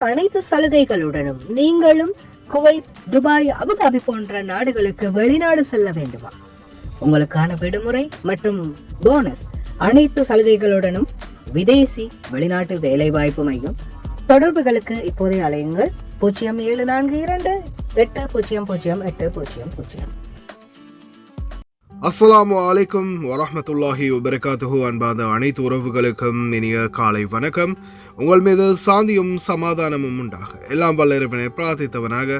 அனைத்து சலுகைகளுடனும் நீங்களும் Kuwait, Dubai, Abu Dhabi போன்ற நாடுகளுக்கு வெளிநாடு செல்ல வேண்டுமா? உங்களுக்கான விடுமுறை மற்றும் போனஸ் அனைத்து சலுகைகளுடனும் விதேசி வெளிநாட்டு வேலை வாய்ப்பு மையம். தொடர்புகளுக்கு இப்போதே அலையுங்கள் 0742-800-8000. அஸ்ஸலாமு அலைக்கும் வரஹ்மத்துல்லாஹி வபரகாத்துஹு. அன்பார்ந்த அனைத்து உறவுகளுக்கும் இனிய காலை வணக்கம். உங்கள் மீது சாந்தியும் சமாதானமும் உண்டாக எல்லாம் வல்ல இறைவனை பிரார்த்தித்தவனாக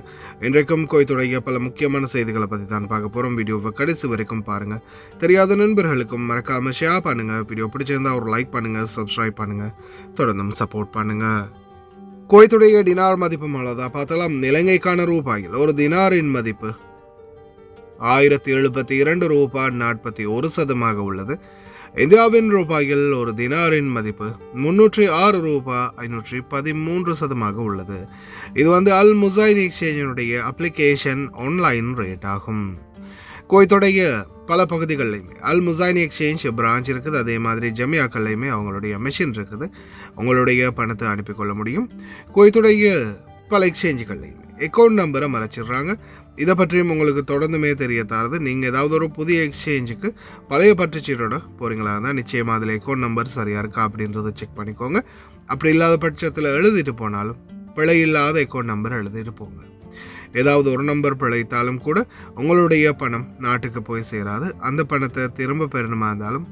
இன்றைக்கும் குவைத்துடைய பல முக்கியமான செய்திகளை பற்றி தான் பார்க்க போகிறோம். வீடியோவை கடைசி வரைக்கும் பாருங்கள். தெரியாத நண்பர்களுக்கும் மறக்காமல் ஷேர் பண்ணுங்கள். வீடியோ பிடிச்சிருந்தா ஒரு லைக் பண்ணுங்கள், சப்ஸ்கிரைப் பண்ணுங்கள், தொடர்ந்தும் சப்போர்ட் பண்ணுங்கள். குவைத்துடைய டினார் மதிப்பு அவ்வளோதா பார்த்தாலும் இலங்கைக்கான ரூபாயில் ஒரு தினாரின் மதிப்பு 1072 ரூபாய் 41 உள்ளது. இந்தியாவின் ரூபாயில் ஒரு தினாரின் மதிப்பு 306 ரூபாய் 513 உள்ளது. இது அல் முசைன் எக்ஸ்சேஞ்சினுடைய அப்ளிகேஷன் ஆன்லைன் ரேட் ஆகும். குவைத்துடைய பல பகுதிகளிலையுமே அல் முசைன் எக்ஸ்சேஞ்ச் பிரான்ச் இருக்குது. அதே மாதிரி ஜமியாக்கள்லையுமே அவங்களுடைய மெஷின் இருக்குது. உங்களுடைய பணத்தை அனுப்பிக்கொள்ள முடியும். குவைத்துடைய பல எக்ஸ்சேஞ்சுகள்லையுமே அக்கௌண்ட் நம்பரை மறைச்சிடுறாங்க. இதை பற்றியும் உங்களுக்கு தொடர்ந்துமே தெரிய தரது. நீங்கள் ஏதாவது ஒரு புதிய எக்ஸ்சேஞ்சுக்கு பழைய பற்றுச்சீட்டோட போகிறீங்களா இருந்தால் நிச்சயமாக அதில் அக்கௌண்ட் நம்பர் சரியாக இருக்கா அப்படின்றத செக் பண்ணிக்கோங்க. அப்படி இல்லாத பட்சத்தில் எழுதிட்டு போனாலும் பிழை இல்லாத அக்கௌண்ட் நம்பர் எழுதிட்டு போங்க. ஏதாவது ஒரு நம்பர் பிழைத்தாலும் கூட உங்களுடைய பணம் நாட்டுக்கு போய் சேராது. அந்த பணத்தை திரும்ப பெறணுமா இருந்தாலும்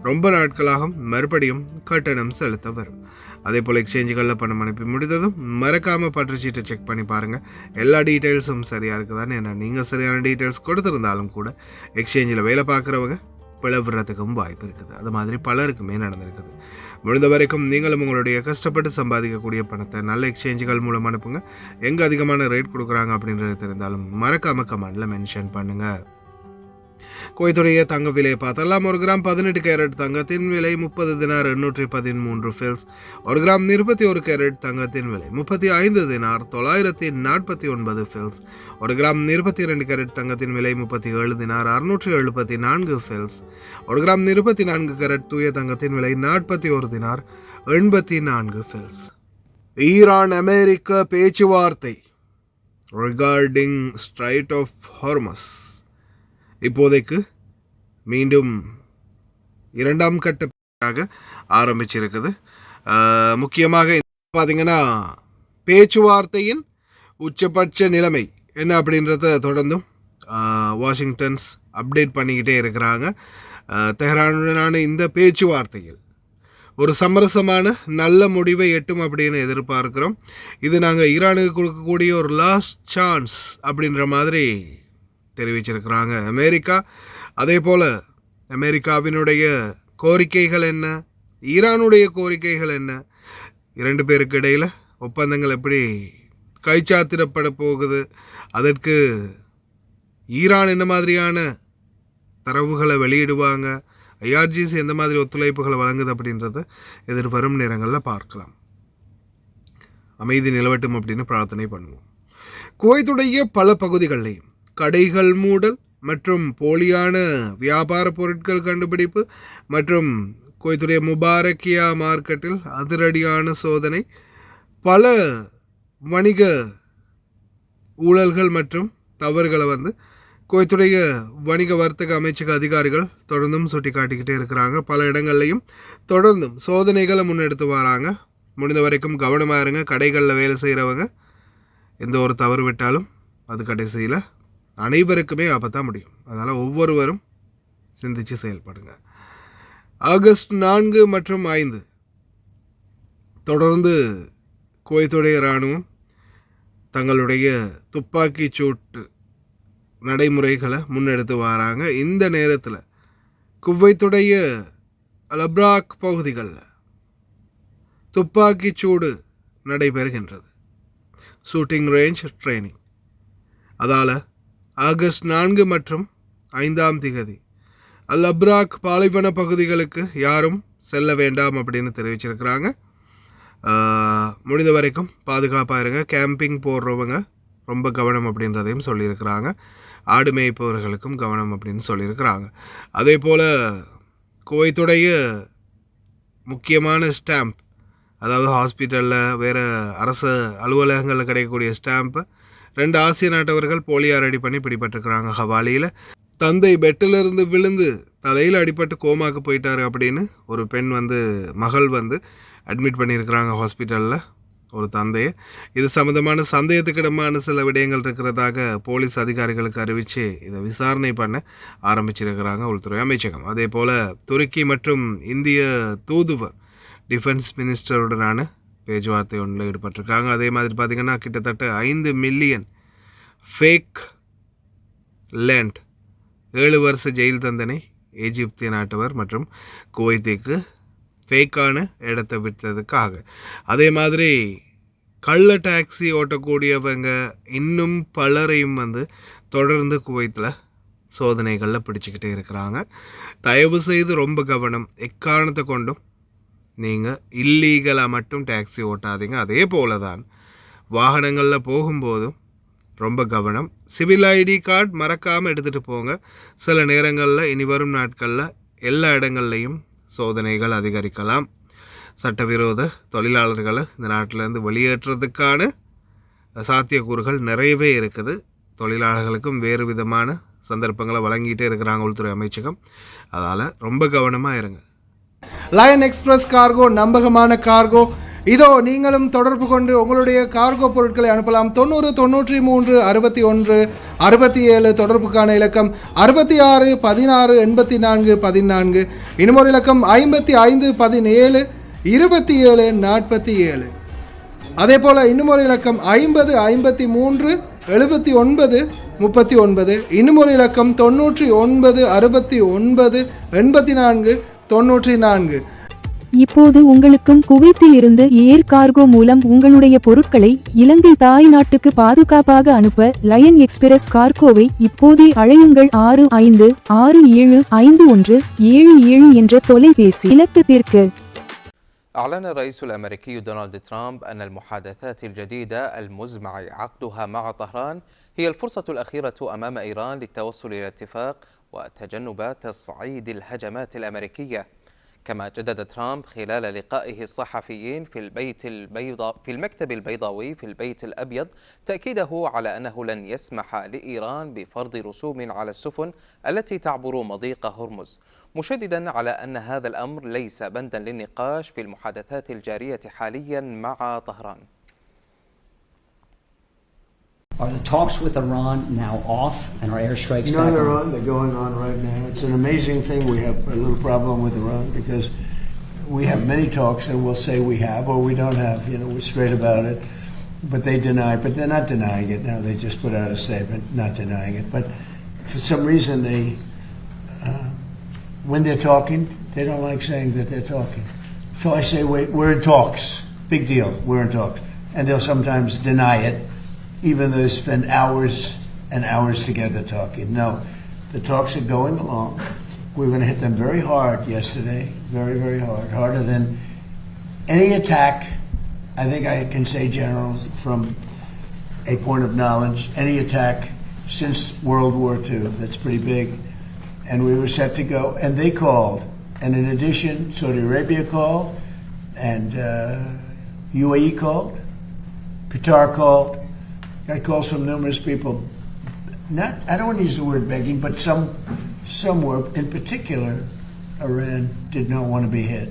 ரொம்ப நாட்களாக மறுபடியும் கட்டணம் செலுத்த வரும். அதே போல் எக்ஸ்சேஞ்சுகளில் பணம் அனுப்பி முடித்ததும் மறக்காமல் பற்றுச்சீட்டை செக் பண்ணி பாருங்கள். எல்லா டீட்டெயில்ஸும் சரியாக இருக்குதான்னு. ஏன்னா நீங்கள் சரியான டீட்டெயில்ஸ் கொடுத்துருந்தாலும் கூட எக்ஸ்சேஞ்சில் வேலை பார்க்குறவங்க பிளவுறதுக்கும் வாய்ப்பு இருக்குது. அது மாதிரி பலருக்குமே நடந்திருக்குது. முடிந்த வரைக்கும் நீங்களும் உங்களுடைய கஷ்டப்பட்டு சம்பாதிக்கக்கூடிய பணத்தை நல்ல எக்ஸ்சேஞ்சுகள் மூலம் அனுப்புங்க. எங்கே அதிகமான ரேட் கொடுக்குறாங்க அப்படின்றது தெரிந்தாலும் மறக்காமல் கமெண்டில் மென்ஷன் பண்ணுங்கள். குவைத்துடைய தங்க விலையை பார்த்தெல்லாம் 1 கிராம் 18 கேரட் தங்கத்தின் விலை 30 தினார் 813 ஃபில்ஸ். 1 கிராம் 21 கேரட் தங்கத்தின் விலை 35 தினார் 949 ஃபில்ஸ். 1 கிராம் 22 கேரட் தங்கத்தின் விலை 37 தினார் 674 ஃபில்ஸ். 1 கிராம் 24 கேரட் தூய தங்கத்தின் விலை 41 தினார் 84 ஃபில்ஸ். ஈரான் அமெரிக்க பேச்சுவார்த்தை ரிகார்டிங் ஸ்ட்ரைட் ஆஃப் ஹார்மஸ் இப்போதைக்கு மீண்டும் 2ஆம் கட்ட ஆரம்பிச்சிருக்குது. முக்கியமாக பார்த்தீங்கன்னா பேச்சுவார்த்தையின் உச்சபட்ச நிலைமை என்ன அப்படின்றத தொடர்ந்தும் வாஷிங்டன்ஸ் அப்டேட் பண்ணிக்கிட்டே இருக்கிறாங்க. தெஹ்ரானுடனான இந்த பேச்சுவார்த்தையில் ஒரு சமரசமான நல்ல முடிவை எட்டும் அப்படின்னு எதிர்பார்க்கிறோம். இது நாங்கள் ஈரானுக்கு கொடுக்கக்கூடிய ஒரு லாஸ்ட் சான்ஸ் அப்படின்ற மாதிரி தெரிவிச்சிருக்கிறாங்க அமெரிக்கா. அதே போல் அமெரிக்காவினுடைய கோரிக்கைகள் என்ன, ஈரானுடைய கோரிக்கைகள் என்ன, 2 பேருக்கு இடையில் ஒப்பந்தங்கள் எப்படி கைச்சாத்திடப்பட போகுது, அதற்கு ஈரான் என்ன மாதிரியான தரவுகளை வெளியிடுவாங்க, ஐஆர்ஜிசி எந்த மாதிரி ஒத்துழைப்புகளை வழங்குது அப்படின்றத எதிர்வரும் நேரங்களில் பார்க்கலாம். அமைதி நிலவட்டும் அப்படின்னு பிரார்த்தனை பண்ணுவோம். குவைத்துடைய பல பகுதிகளிலையும் கடைகள் மூடல் மற்றும் போலியான வியாபார பொருட்கள் கண்டுபிடிப்பு மற்றும் குவைத்துடைய முபாரக்கியா மார்க்கெட்டில் அதிரடியான சோதனை, பல வணிக ஊழல்கள் மற்றும் தவறுகளை குவைத்துடைய வணிக வர்த்தக அமைச்சக அதிகாரிகள் தொடர்ந்தும் சுட்டி காட்டிக்கிட்டே இருக்கிறாங்க. பல இடங்கள்லையும் தொடர்ந்தும் சோதனைகளை முன்னெடுத்து வராங்க. முடிந்த வரைக்கும் கவனமாக இருங்க. கடைகளில் வேலை செய்கிறவங்க எந்த ஒரு தவறு விட்டாலும் அது கடைசியில் அனைவருக்குமே ஆபத்தாக முடியும். அதனால் ஒவ்வொருவரும் சிந்தித்து செயல்படுங்க. ஆகஸ்ட் 4 மற்றும் 5 தொடர்ந்து குவைத்துடைய இராணுவம் தங்களுடைய துப்பாக்கி சூட்டு நடைமுறைகளை முன்னெடுத்து வராங்க. இந்த நேரத்தில் குவைத்துடைய அல்அப்ராக் பகுதிகளில் துப்பாக்கி சூடு நடைபெறுகின்றது. Shooting range training. அதால் ஆகஸ்ட் 4 மற்றும் 5ஆம் திகதி அல்அப்ராக் பாலைவன பகுதிகளுக்கு யாரும் செல்ல வேண்டாம் அப்படின்னு தெரிவிச்சிருக்கிறாங்க. முடிந்த வரைக்கும் பாதுகாப்பாக இருங்க. கேம்பிங் போடுறவங்க ரொம்ப கவனம் அப்படின்றதையும் சொல்லியிருக்கிறாங்க. ஆடு மேய்ப்பவர்களுக்கும் கவனம் அப்படின்னு சொல்லியிருக்கிறாங்க. அதே போல் குவைத்துடைய முக்கியமான ஸ்டாம்ப் அதாவது ஹாஸ்பிட்டலில் வேறு அரசு அலுவலகங்களில் கிடைக்கக்கூடிய ஸ்டாம்பு 2 ஆசிய நாட்டவர்கள் போலியாக ரெடி பண்ணி பிடிபட்டிருக்கிறாங்க ஹவாலியில். தந்தை பெட்டிலிருந்து விழுந்து தலையில் அடிபட்டு கோமாக்கு போயிட்டார் அப்படின்னு ஒரு பெண் மகள் அட்மிட் பண்ணியிருக்கிறாங்க ஹாஸ்பிட்டலில் ஒரு தந்தையை. இது சம்மந்தமான சந்தேகத்துக்கிடமான சில விடயங்கள் இருக்கிறதாக போலீஸ் அதிகாரிகளுக்கு அறிவித்து இதை விசாரணை பண்ண ஆரம்பிச்சிருக்கிறாங்க உள்துறை அமைச்சகம். அதே போல் துருக்கி மற்றும் இந்திய தூதுவர் டிஃபென்ஸ் மினிஸ்டருடனான பேச்சுவார்த்தை ஒன்றில் ஈடுபட்டிருக்காங்க. அதே மாதிரி பார்த்திங்கன்னா கிட்டத்தட்ட 5 மில்லியன் ஃபேக் லேண்ட் 7 வருஷ ஜெயில் தண்டனை எகிப்திய நாட்டவர் மற்றும் குவைத்திற்கு ஃபேக்கான இடத்தை விட்டதுக்காக. அதே மாதிரி கள்ள டாக்ஸி ஓட்டக்கூடியவங்க இன்னும் பலரையும் தொடர்ந்து குவைத்தில் சோதனைகளில் பிடிச்சிக்கிட்டே இருக்கிறாங்க. தயவு செய்து ரொம்ப கவனம், எக்காரணத்தை கொண்டும் நீங்கள் இல்லீகலாக மட்டும் டாக்ஸி ஓட்டாதீங்க. அதே போல தான் வாகனங்களில் போகும்போதும் ரொம்ப கவனம். சிவில் ஐடி கார்டு மறக்காமல் எடுத்துகிட்டு போங்க. சில நேரங்களில் இனி வரும் நாட்களில் எல்லா இடங்கள்லையும் சோதனைகள் அதிகரிக்கலாம். சட்டவிரோத தொழிலாளர்களை இந்த நாட்டிலேருந்து வெளியேற்றுறதுக்கான சாத்தியக்கூறுகள் நிறையவே இருக்குது. தொழிலாளர்களுக்கும் வேறு விதமான சந்தர்ப்பங்களை வழங்கிட்டே இருக்கிறாங்க உள்துறை அமைச்சகம். அதால் ரொம்ப கவனமாக இருங்க. லயன் எக்ஸ்பிரஸ் கார்கோ நம்பகமான கார்கோ. இதோ நீங்களும் தொடர்பு கொண்டு உங்களுடைய கார்கோ பொருட்களை அனுப்பலாம். 90 93 61 67 தொடர்புக்கான இலக்கம் 66 16 84 14. இன்னும் ஒரு இலக்கம் 55 17 27 47. அதே போல் இன்னும் ஒரு இலக்கம் 50 53 79 39. இன்னும் ஒரு இலக்கம் 99 69 84 94. இப்போது உங்களுக்கும் குவைத்தில் இருந்து ஏர் கார்கோ மூலம் உங்களுடைய பொருட்களை இலங்கை தாய் நாட்டுக்கு பாதுகாப்பாக அனுப்ப லயன் எக்ஸ்பிரஸ் கார்கோவை இப்போதே அழையுங்கள். 65675177 என்ற தொலைபேசி இலக்கத்திற்கு. أعلن الرئيس الأمريكي دونالد ترامب أن المحادثات الجديدة المزمع عقدها مع طهران هي الفرصة الأخيرة أمام إيران للتوصل إلى اتفاق وتجنب تصعيد الهجمات الأمريكية. كما جدد ترامب خلال لقائه الصحفيين في المكتب البيضاوي في البيت الأبيض تأكيده على أنه لن يسمح لإيران بفرض رسوم على السفن التي تعبر مضيق هرمز، مشددا على أن هذا الأمر ليس بندا للنقاش في المحادثات الجارية حاليا مع طهران. Are the talks with Iran now off and are airstrikes back on? They're going on right now. It's an amazing thing. We have a little problem with Iran because we have many talks and we'll say we have or we don't have. We're straight about it. But they deny. But they're not denying it now. They just put out a statement not denying it. But for some reason when they're talking, they don't like saying that they're talking. So I say, wait, we're in talks. Big deal. We're in talks. And they'll sometimes deny it, even though they spend hours and hours together talking. No, the talks are going along. We're going to hit them very hard yesterday, very, very hard, harder than any attack. I think I can say, General, from a point of knowledge, any attack since World War II. That's pretty big. And we were set to go, and they called. And in addition, Saudi Arabia called, and UAE called, Qatar called. Got calls from numerous people. I don't want to use the word begging, but some were. In particular, Iran did not want to be hit.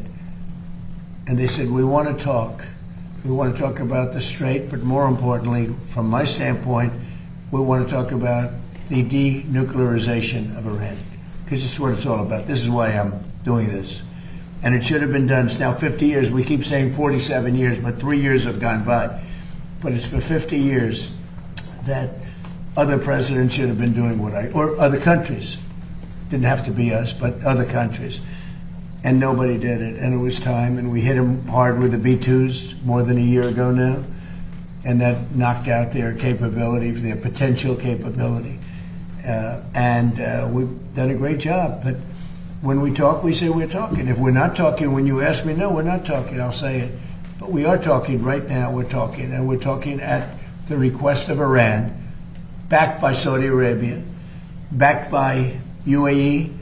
And they said, we want to talk. We want to talk about the Strait, but more importantly, from my standpoint, we want to talk about the denuclearization of Iran. Because it's what it's all about. This is why I'm doing this. And it should have been done. It's now 50 years. We keep saying 47 years, but 3 years have gone by. But it's for 50 years that other presidents should have been doing or other countries. Didn't have to be us, but other countries. And nobody did it. And it was time, and we hit them hard with the B-2s more than a year ago now. And that knocked out their capability, their potential capability. We've done a great job. But when we talk, we say we're talking. If we're not talking, when you ask me, no, we're not talking, I'll say it. But we are talking right now. We're talking, and we're talking at the request of Iran, backed by Saudi Arabia, backed by UAE,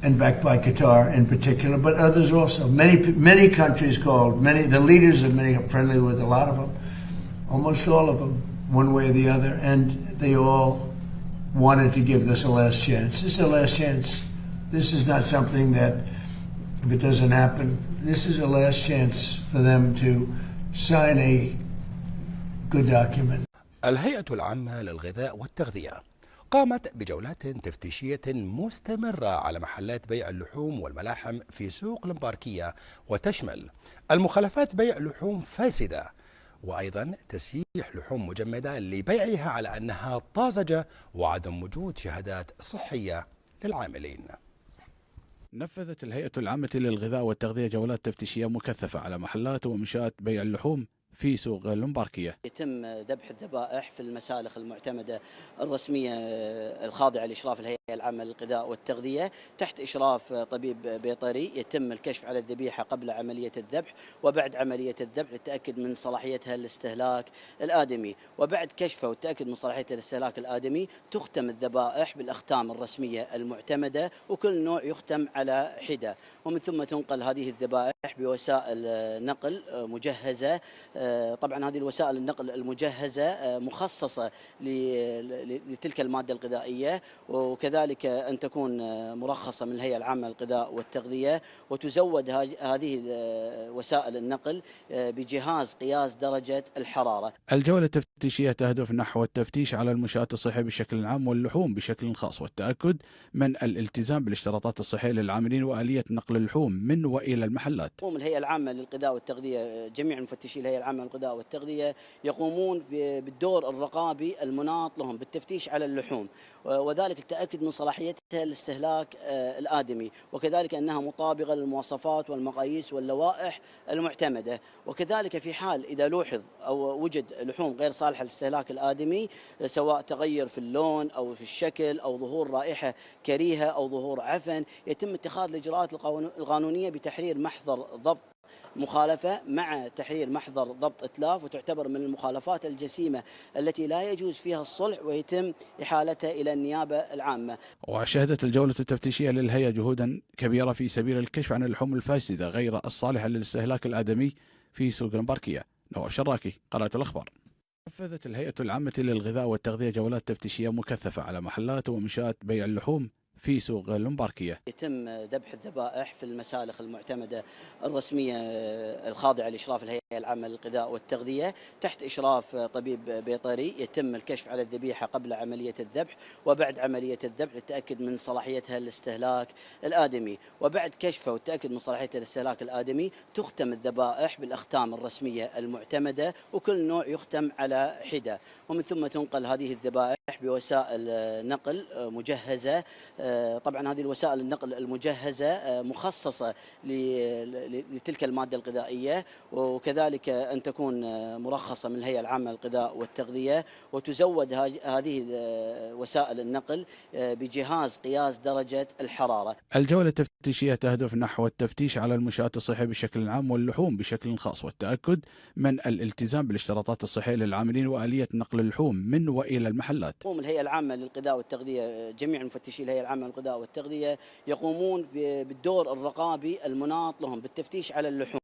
and backed by Qatar in particular, but others also. Many countries called, the leaders of many, I'm friendly with a lot of them, almost all of them, one way or the other, and they all wanted to give this a last chance. This is a last chance. This is not something that, if it doesn't happen, this is a last chance for them to sign a good document. الهيئة العامة للغذاء والتغذية قامت بجولات تفتيشية مستمرة على محلات بيع اللحوم والملاحم في سوق المباركية، وتشمل المخالفات بيع لحوم فاسدة، وأيضا تسييح لحوم مجمدة لبيعها على أنها طازجة، وعدم وجود شهادات صحية للعاملين. نفذت الهيئة العامة للغذاء والتغذية جولات تفتيشية مكثفة على محلات ومنشآت بيع اللحوم في سوق المباركية. يتم ذبح الذبائح في المسالخ المعتمدة الرسمية الخاضعة لإشراف الهيئة العامة للغذاء والتغذية تحت إشراف طبيب بيطري. يتم الكشف على الذبيحة قبل عملية الذبح وبعد عملية الذبح للتأكد من صلاحيتها للاستهلاك الآدمي، وبعد كشفها والتأكد من صلاحيتها للاستهلاك الآدمي تختم الذبائح بالأختام الرسمية المعتمدة، وكل نوع يختم على حدة، ومن ثم تنقل هذه الذبائح بوسائل نقل مجهزة. طبعا هذه الوسائل النقل المجهزة مخصصة لتلك المادة الغذائية، وكذلك أن تكون مرخصة من الهيئة العامة للغذاء والتغذية، وتزود هذه وسائل النقل بجهاز قياس درجة الحرارة. الجولة التفتيشية تهدف نحو التفتيش على المنشآت الصحية بشكل عام واللحوم بشكل خاص، والتأكد من الالتزام بالاشتراطات الصحية للعاملين وآلية نقل اللحوم من وإلى المحلات. تقوم الهيئة العامة للغذاء والتغذية، جميع مفتشي الهيئة العامة للغذاء والتغذية يقومون بالدور الرقابي المناط لهم بالتفتيش على اللحوم، وذلك التأكد من صلاحيتها للاستهلاك الآدمي، وكذلك أنها مطابقة للمواصفات والمقاييس واللوائح المعتمدة، وكذلك في حال إذا لوحظ أو وجد لحوم غير صالحة للاستهلاك الآدمي، سواء تغير في اللون أو في الشكل أو ظهور رائحة كريهة أو ظهور عفن، يتم اتخاذ الإجراءات القانونية بتحرير محضر ضبط مخالفة مع تحرير محضر ضبط إتلاف، وتعتبر من المخالفات الجسيمة التي لا يجوز فيها الصلح ويتم إحالتها إلى النيابة العامة. وشهدت الجولة التفتيشية للهيئة جهودا كبيرة في سبيل الكشف عن اللحوم الفاسدة غير الصالحة للاستهلاك الآدمي في سوق المباركية. نواف شراكي، قناة الأخبار. نفذت الهيئة العامة للغذاء والتغذية جولات تفتيشية مكثفة على محلات ومنشآت بيع اللحوم في سوق المباركية. يتم ذبح الذبائح في المسالخ المعتمدة الرسمية الخاضعة لإشراف الهيئة العامة للغذاء والتغذية تحت إشراف طبيب بيطري. يتم الكشف على الذبيحة قبل عملية الذبح وبعد عملية الذبح للتأكد من صلاحيتها للاستهلاك الآدمي، وبعد كشفها والتأكد من صلاحيتها للاستهلاك الآدمي تختم الذبائح بالأختام الرسمية المعتمدة، وكل نوع يختم على حدة، ومن ثم تنقل هذه الذبائح بوسائل نقل مجهزة. طبعا هذه الوسائل النقل المجهزة مخصصة لتلك المادة الغذائية، وكذلك أن تكون مرخصة من الهيئة العامة للغذاء والتغذية، وتزود هذه وسائل النقل بجهاز قياس درجة الحرارة. الجولة التفتيشية تهدف نحو التفتيش على المنشآت الصحية بشكل عام واللحوم بشكل خاص، والتأكد من الالتزام بالاشتراطات الصحية للعاملين وآلية نقل اللحوم من وإلى المحلات. تقوم الهيئة العامة للغذاء والتغذية، جميع مفتشي الهيئة العامة للغذاء والتغذية يقومون بالدور الرقابي المناط لهم بالتفتيش على اللحوم.